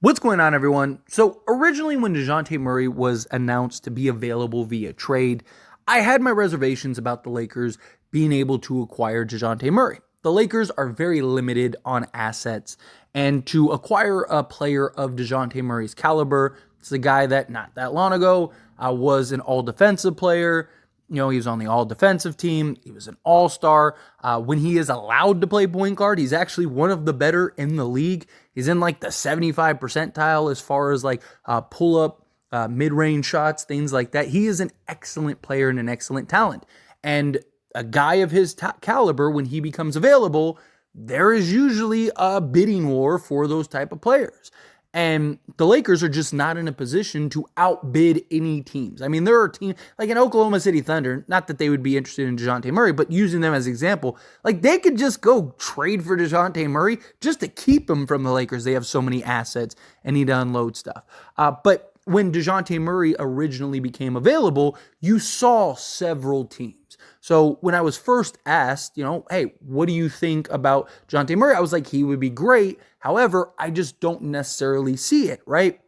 What's going on, everyone? So, originally, when Dejounte Murray was announced to be available via trade, I had my reservations about the Lakers being able to acquire Dejounte Murray. The Lakers are very limited on assets, and to acquire a player of Dejounte Murray's caliber, it's a guy that not that long ago was an all defensive player. He was on the all defensive team. He was an all-star. When he is allowed to play point guard, he's actually one of the better in the league. He's in like the 75 percentile as far as like pull-up, mid-range shots, things like that. He is an excellent player and an excellent talent. And a guy of his caliber, when he becomes available, there is usually a bidding war for those type of players. And the Lakers are just not in a position to outbid any teams. I mean, there are teams like in Oklahoma City Thunder, not that they would be interested in Dejounte Murray, but using them as an example, like they could just go trade for Dejounte Murray just to keep him from the Lakers. They have so many assets and need to unload stuff. But when Dejounte Murray originally became available, you saw several teams. So when I was first asked, hey, what do you think about Dejounte Murray? I was like, he would be great. However, I just don't necessarily see it, right?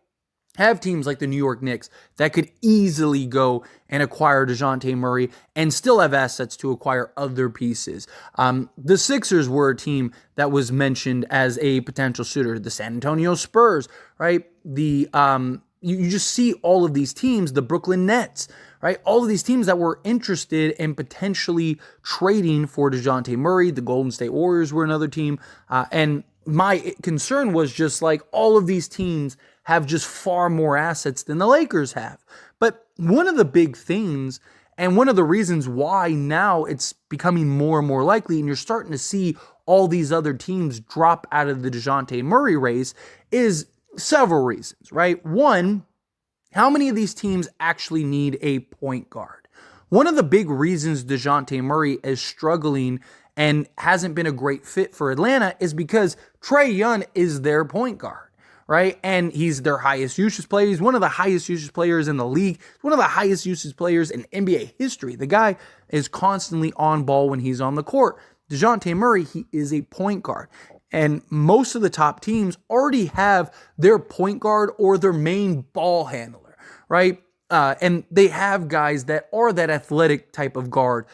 Have teams like the New York Knicks that could easily go and acquire Dejounte Murray and still have assets to acquire other pieces. The Sixers were a team that was mentioned as a potential suitor. The San Antonio Spurs, right? You just see all of these teams, the Brooklyn Nets, right? All of these teams that were interested in potentially trading for Dejounte Murray. The Golden State Warriors were another team. And my concern was just like all of these teams have just far more assets than the Lakers have. But one of the big things and one of the reasons why now it's becoming more and more likely, and you're starting to see all these other teams drop out of the Dejounte Murray race, is several reasons, right? One, how many of these teams actually need a point guard? One of the big reasons Dejounte Murray is struggling and hasn't been a great fit for Atlanta is because Trae Young is their point guard, right? And he's their highest usage player. He's one of the highest usage players in the league. He's one of the highest usage players in NBA history. The guy is constantly on ball when he's on the court. Dejounte Murray, he is a point guard. And most of the top teams already have their point guard or their main ball handler, right? And they have guys that are that athletic type of guard.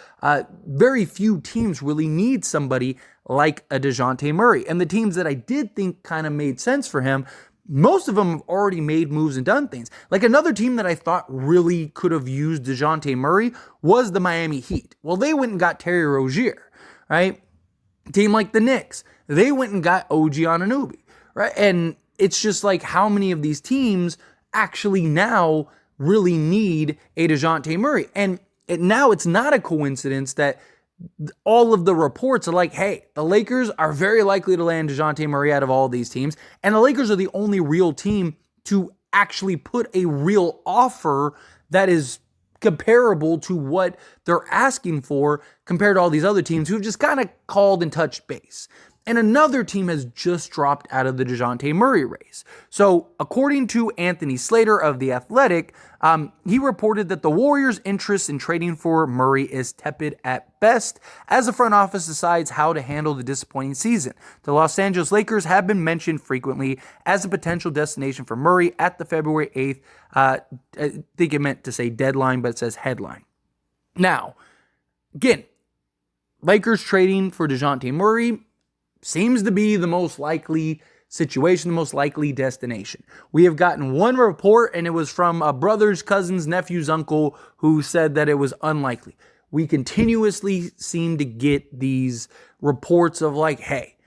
Very few teams really need somebody like a Dejounte Murray. And the teams that I did think kind of made sense for him, most of them have already made moves and done things. Like another team that I thought really could have used Dejounte Murray was the Miami Heat. Well, they went and got Terry Rozier, right? A team like the Knicks, they went and got OG Anunoby, right? And it's just like how many of these teams actually now really need a Dejounte Murray. And now it's not a coincidence that all of the reports are like, hey, the Lakers are very likely to land Dejounte Murray out of all these teams. And the Lakers are the only real team to actually put a real offer that is comparable to what they're asking for compared to all these other teams who've just kind of called and touched base. And another team has just dropped out of the Dejounte Murray race. So according to Anthony Slater of The Athletic, he reported that the Warriors' interest in trading for Murray is tepid at best as the front office decides how to handle the disappointing season. The Los Angeles Lakers have been mentioned frequently as a potential destination for Murray at the February 8th. I think it meant to say deadline, but it says headline. Now, again, Lakers trading for Dejounte Murray seems to be the most likely situation, the most likely destination. We have gotten one report, and it was from a brother's cousin's nephew's uncle who said that it was unlikely. We continuously seem to get these reports of like, hey,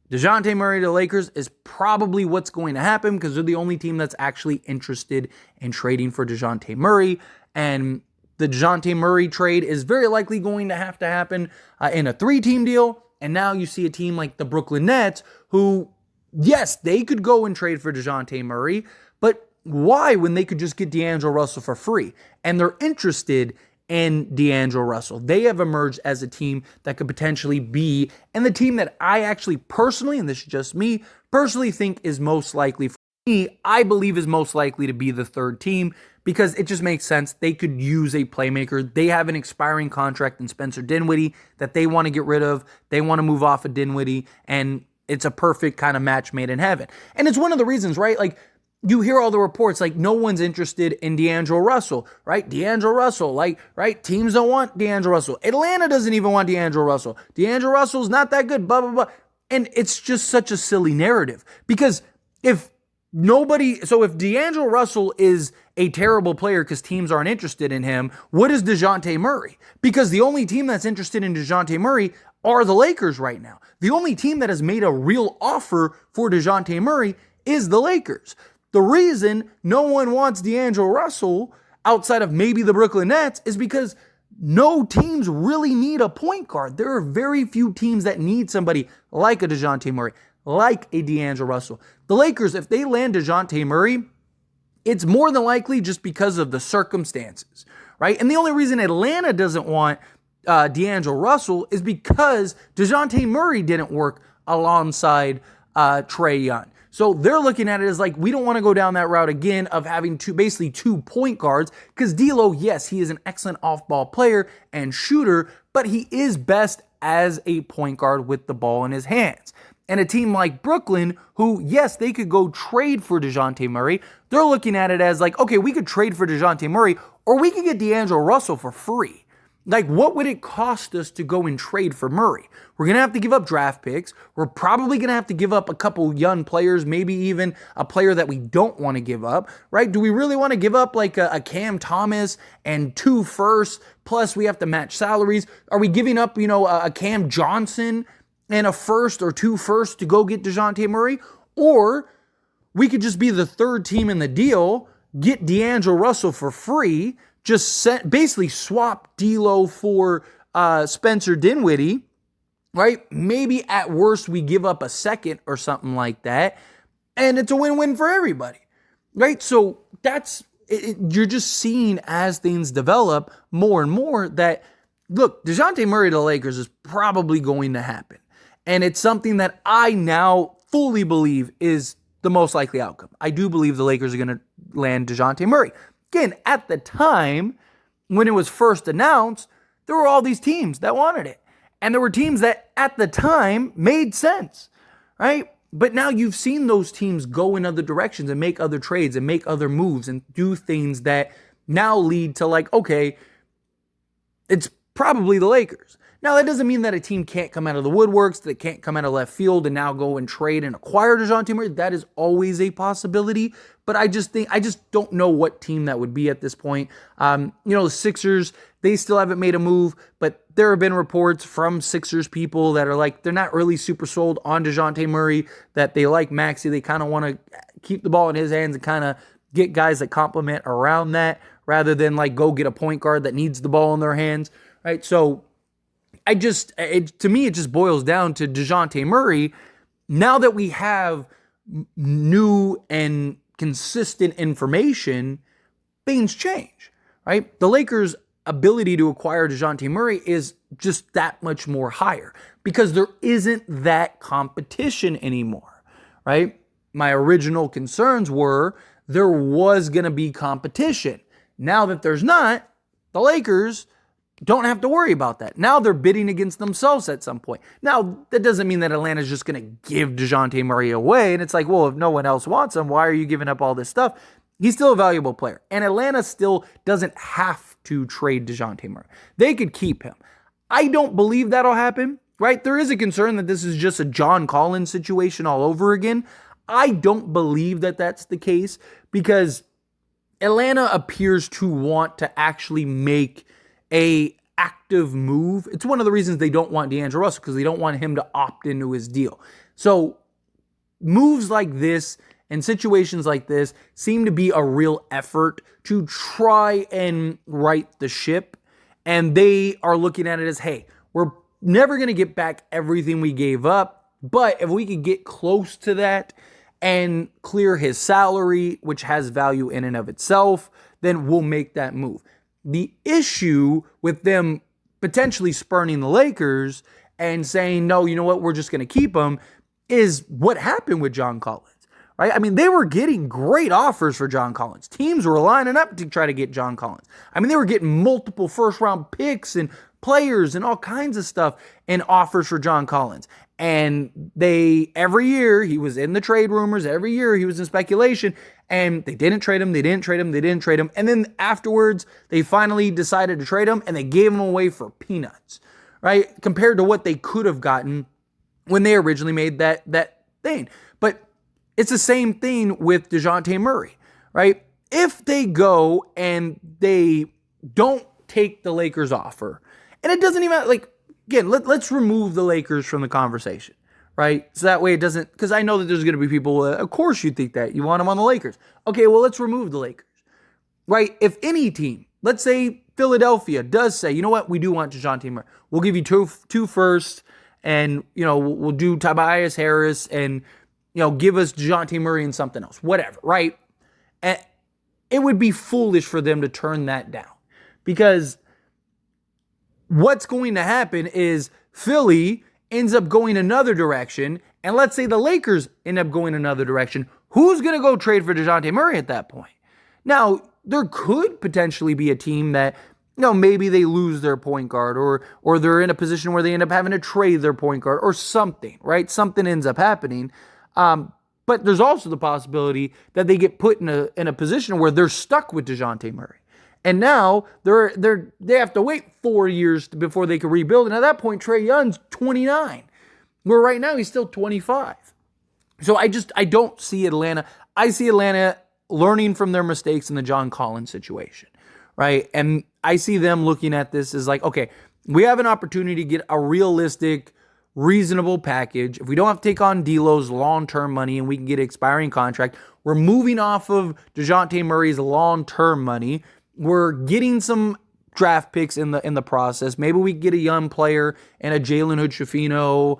Dejounte Murray to the Lakers is probably what's going to happen because they're the only team that's actually interested in trading for Dejounte Murray. And the Dejounte Murray trade is very likely going to happen in a 3-team deal. And now you see a team like the Brooklyn Nets who, yes, they could go and trade for Dejounte Murray, but why when they could just get D'Angelo Russell for free? And they're interested in D'Angelo Russell. They have emerged as a team that could potentially be, and the team that I actually personally, and this is just me, personally think is most likely for me, I believe is most likely to be the 3rd team because it just makes sense. They could use a playmaker. They have an expiring contract in Spencer Dinwiddie that they want to get rid of. They want to move off of Dinwiddie. And it's a perfect kind of match made in heaven. And it's one of the reasons, right? Like, you hear all the reports, like, no one's interested in D'Angelo Russell, right? D'Angelo Russell, like, right? Teams don't want D'Angelo Russell. Atlanta doesn't even want D'Angelo Russell. D'Angelo Russell's not that good, blah, blah, blah. And it's just such a silly narrative, because if D'Angelo Russell is a terrible player because teams aren't interested in him, what is Dejounte Murray? Because the only team that's interested in Dejounte Murray are the Lakers right now. The only team that has made a real offer for Dejounte Murray is the Lakers. The reason no one wants D'Angelo Russell outside of maybe the Brooklyn Nets is because no teams really need a point guard. There are very few teams that need somebody like a Dejounte Murray, like a D'Angelo Russell. The Lakers, if they land Dejounte Murray, it's more than likely just because of the circumstances, right? And the only reason Atlanta doesn't want D'Angelo Russell is because Dejounte Murray didn't work alongside Trae Young. So they're looking at it as like, we don't want to go down that route again of having basically two point guards, because D'Lo, yes, he is an excellent off-ball player and shooter, but he is best as a point guard with the ball in his hands. And a team like Brooklyn, who, yes, they could go trade for Dejounte Murray, they're looking at it as like, okay, we could trade for Dejounte Murray, or we could get D'Angelo Russell for free. Like, what would it cost us to go and trade for Murray? We're going to have to give up draft picks. We're probably going to have to give up a couple young players, maybe even a player that we don't want to give up, right? Do we really want to give up like a Cam Thomas and 2 firsts, plus we have to match salaries? Are we giving up, a Cam Johnson and a first or 2 firsts to go get Dejounte Murray? Or we could just be the third team in the deal, get D'Angelo Russell for free, basically swap D'Lo for Spencer Dinwiddie, right? Maybe at worst we give up a second or something like that, and it's a win-win for everybody, right? So that's it. You're just seeing as things develop more and more that, look, Dejounte Murray to the Lakers is probably going to happen, and it's something that I now fully believe is the most likely outcome. I do believe the Lakers are going to land Dejounte Murray. Again, at the time when it was first announced, there were all these teams that wanted it. And there were teams that at the time made sense, right? But now you've seen those teams go in other directions and make other trades and make other moves and do things that now lead to like, okay, it's probably the Lakers. Now, that doesn't mean that a team can't come out of the woodworks, that can't come out of left field and now go and trade and acquire Dejounte Murray. That is always a possibility. But I just don't know what team that would be at this point. The Sixers, they still haven't made a move, but there have been reports from Sixers people that are like, they're not really super sold on Dejounte Murray, that they like Maxey. They kind of want to keep the ball in his hands and kind of get guys that complement around that rather than like go get a point guard that needs the ball in their hands, right? So to me, it just boils down to Dejounte Murray. Now that we have new and consistent information, things change, right? The Lakers' ability to acquire Dejounte Murray is just that much more higher because there isn't that competition anymore, right? My original concerns were there was going to be competition. Now that there's not, the Lakers don't have to worry about that. Now they're bidding against themselves at some point. Now, that doesn't mean that Atlanta's just going to give Dejounte Murray away. And it's like, well, if no one else wants him, why are you giving up all this stuff? He's still a valuable player. And Atlanta still doesn't have to trade Dejounte Murray. They could keep him. I don't believe that'll happen, right? There is a concern that this is just a John Collins situation all over again. I don't believe that that's the case because Atlanta appears to want to actually make a active move. It's one of the reasons they don't want D'Angelo Russell, because they don't want him to opt into his deal. So moves like this and situations like this seem to be a real effort to try and right the ship. And they are looking at it as, hey, we're never going to get back everything we gave up, but if we could get close to that and clear his salary, which has value in and of itself, then we'll make that move. The issue with them potentially spurning the Lakers and saying, no, you know what, we're just going to keep him, is what happened with John Collins, right? I mean, they were getting great offers for John Collins. Teams were lining up to try to get John Collins. I mean, they were getting multiple first-round picks and players and all kinds of stuff and offers for John Collins. And every year he was in the trade rumors, every year he was in speculation, and they didn't trade him. And then afterwards, they finally decided to trade him, and they gave him away for peanuts, right? Compared to what they could have gotten when they originally made that thing. But it's the same thing with Dejounte Murray, right? If they go and they don't take the Lakers offer, and it doesn't even, like, again, let's remove the Lakers from the conversation, right? So that way it doesn't, because I know that there's going to be people, of course you think that. You want them on the Lakers. Okay, well, let's remove the Lakers, right? If any team, let's say Philadelphia does say, you know what, we do want Dejounte Murray. We'll give you two firsts, and, we'll do Tobias Harris, and, give us Dejounte Murray and something else, whatever, right? And it would be foolish for them to turn that down, because what's going to happen is Philly ends up going another direction, and let's say the Lakers end up going another direction. Who's going to go trade for Dejounte Murray at that point? Now, there could potentially be a team that, maybe they lose their point guard, or they're in a position where they end up having to trade their point guard or something, right? Something ends up happening. But there's also the possibility that they get put in a position where they're stuck with Dejounte Murray. And now they have to wait 4 years before they can rebuild. And at that point, Trae Young's 29, where right now he's still 25. So I don't see Atlanta. I see Atlanta learning from their mistakes in the John Collins situation, right? And I see them looking at this as like, okay, we have an opportunity to get a realistic, reasonable package. If we don't have to take on D'Lo's long-term money and we can get an expiring contract, we're moving off of Dejounte Murray's long-term money. We're getting some draft picks in the process. Maybe we get a young player and a Jalen Hood-Schifino.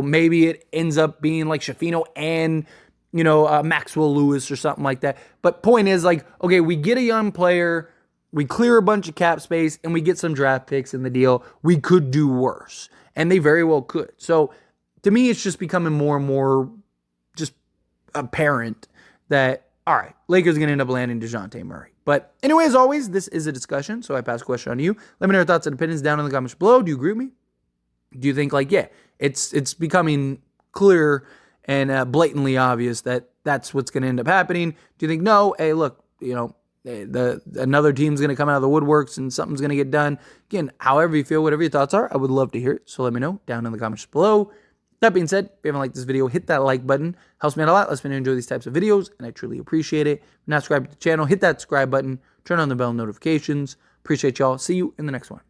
Maybe it ends up being like Schifino and Maxwell Lewis or something like that. But point is, like, okay, we get a young player, we clear a bunch of cap space, and we get some draft picks in the deal. We could do worse, and they very well could. So to me, it's just becoming more and more just apparent that, all right, Lakers are going to end up landing Dejounte Murray. But anyway, as always, this is a discussion, so I pass a question on to you. Let me know your thoughts and opinions down in the comments below. Do you agree with me? Do you think, like, yeah, it's becoming clear and blatantly obvious that that's what's going to end up happening? Do you think, no, hey, look, another team's going to come out of the woodworks and something's going to get done? Again, however you feel, whatever your thoughts are, I would love to hear it. So let me know down in the comments below. That being said, if you haven't liked this video, hit that like button. Helps me out a lot. Lets me know you enjoy these types of videos, and I truly appreciate it. If you're not subscribed to the channel, hit that subscribe button. Turn on the bell notifications. Appreciate y'all. See you in the next one.